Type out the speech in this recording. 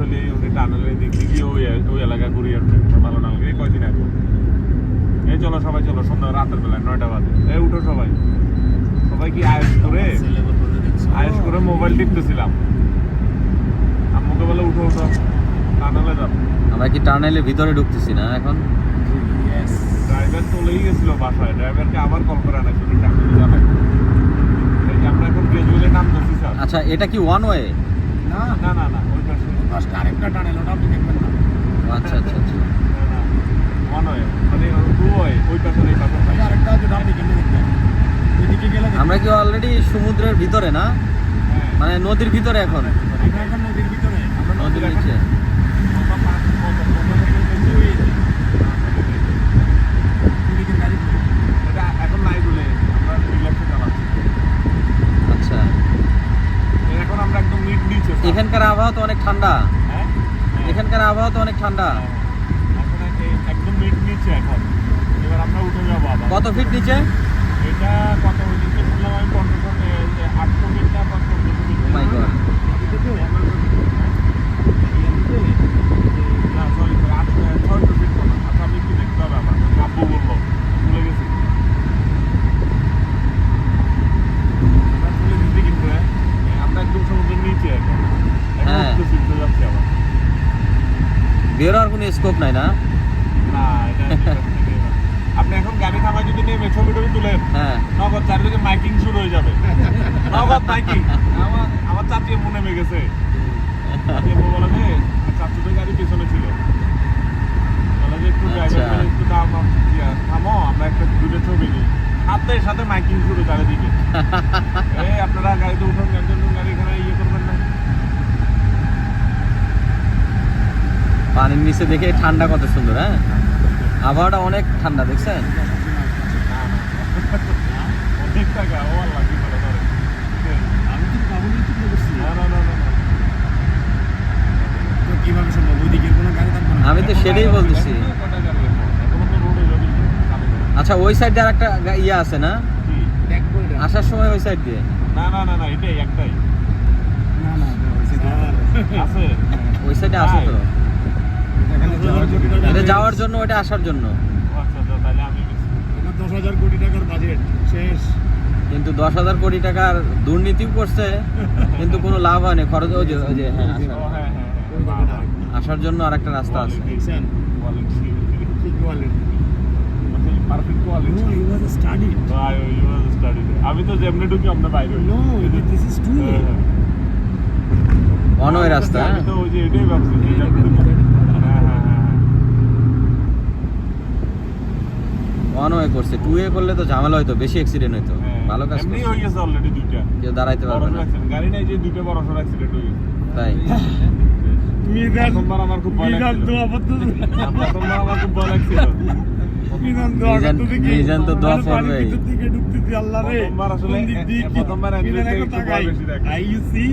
হলে উনি টানেলের দিক দিয়ে ওই এলাকা ঘুরিয়ে আসবে ভালো না লাগে কয়দিন আগে। এই চলো সবাই চলো, সন্ধ্যা রাতের বেলায় 9টা বাজে। এই উঠো সবাই, সবাই কি আয়েস করে মোবাইল টিপতেছিলাম। আম্মুকে বলে উঠো উঠো, টানেলে যাবো। আমরা কি টানেলের ভিতরে ঢুকতেছি না এখন? ড্রাইভার চলেই গেছিল বাসায়, ড্রাইভারকে আবার কল করে আনাইছিল টানেলে যাবে। এই যে আমরা এখন গ্রাজুয়ালি নামতেছি স্যার। আচ্ছা, এটা কি ওয়ান ওয়ে? না না না না, ওই পাশে আরেকটা টানেল, ওটা আপনি দেখবেন না। আচ্ছা আচ্ছা আচ্ছা। না না, ওয়ান ওয়ে মানে টু ওয়ে, ওই পাশে এই পাশে। আরেকটা আছে, ডান দিকে দেখবেন। ওইদিকে গেলে আমরা কি অলরেডি সমুদ্রের ভিতরে না, মানে নদীর ভিতরে এখন? আমরা এখন নদীর ভিতরে, আমরা নদীর নিচে। ওইদিকে গাড়ি ঘুরে। এটা এখন নাই বলে আমরা রিল্যাক্সে চালাচ্ছি। আচ্ছা, এখন আমরা একদম মিড নিচে। এখানকার আবহাওয়া তো অনেক ঠান্ডা। হ্যাঁ এখানকার আবহাওয়া তো অনেক ঠান্ডা। এখন একদম মিড নিচে এখন। এবার আমরা উঠে যাবো আবার। কত ফিট নিচে? এটা কত নিচে শুনলাম আমি 800 ফিট না 1500 ফিট। ও মাই গড। না সরি 600 ফিট না। আচ্ছা আমি কি দেখতে হবে আমার আব্বু বললো, ভুলে গেছি। আমরা ভুলে গেছি কিন্তু আমরা একদম সমুদ্রের নিচে এখন। হ্যাঁ। একটু শিখতে যাচ্ছি আবার। বেরোর কোনো স্কোপ নাই না? না এটা ঠিক না। আপনি এখন গাড়ি থামাই যদি নেমে ছবি টবি তুলেন, হ্যাঁ। নগদ চারিদিকে মাইকিং শুরু হয়ে যাবে। নগদ মাইকিং। আমার চাচি এমন নেমে গেছে। চাচি এমন বলে যে চাচুদের গাড়ি পেছনে ছিল, বলে যে একটু ড্রাইভার একটু থামো, আমরা একটা দুটো ছবি নিই। হাতের সাথে মাইকিং শুরু চারিদিকে। এই আপনারা গাড়িতে উঠুন, একজন গাড়ি এখানে ইয়ে করবেন না। পানির নিচে দেখে ঠান্ডা কত সুন্দর। হ্যাঁ, আবহাওয়াটা অনেক ঠান্ডা, দেখছেন? অনেক টাকা ও আল্লাহ কি বলে ধরে। আমি তো কাবুলেই চিন্তা করছি। না না না না না। তো কিভাবে সম্ভব? ওইদিকে কোনো গাড়ি থাকবে না। আমি তো সেটাই বলতেছি। এখনো তো রোডে যাবি। আচ্ছা, ওই সাইড দিয়ে আরেকটা ইয়ে আছে না, কি? দেখবো এটা। আসার সময় ওই সাইড দিয়ে? না না না না, এটাই একটাই না না, ওইসে আছে। ওই সাইডে আছে তো। এখানে যাওয়ার কোটি টাকা। এটা যাওয়ার জন্য, ওটা আসার জন্য। আচ্ছা আচ্ছা, তাহলে আমি মিস আমার 10,000 কোটি টাকার বাজেট শেষ। কিন্তু 10,000 কোটি টাকার দুর্নীতিও করছে, কিন্তু কোনো লাভ হয়নি। খরচ ওই যে হ্যাঁ, হ্যাঁ হ্যাঁ আসার জন্য আরেকটা রাস্তা আছে। দেখছেন? কি quality? Perfect quality. No, it was a study. ভাই ইউ ওয়াজ স্টাডি। আমি তো যেমনি ঢুকি আমরা বাইরে হই। No, this is true. হ্যাঁ, হ্যাঁ। ওয়ান ওয়ে রাস্তা। আমি তো ওই যে এটাই ভাবছি যে যেমনি ঢুকি। হ্যাঁ হ্যাঁ হ্যাঁ। ওয়ান ওয়ে করছে, টু ওয়ে করলে তো ঝামেলা হইতো, বেশি অ্যাক্সিডেন্ট হইতো। ভালো কাজ এমনি করছে, হয়ে গেছে অলরেডি দুইটা। কেউ দাঁড়াইতে পারবে না। গাড়ি নাই যে দুইটা বড় সড় অ্যাক্সিডেন্ট হয়ে গেছে। তাই প্রথমবার আমার খুব ভয় লাগছিল। প্রথমবার আমার খুব ভয় লাগছিল। মিজান তো দোয়া করবে। দিকে ঢুকতেছি, আল্লাহ রে। প্রথমবার আসলে প্রথমবার অ্যাম্বুলেন্সে একটু ভয় বেশি লাগে। I U C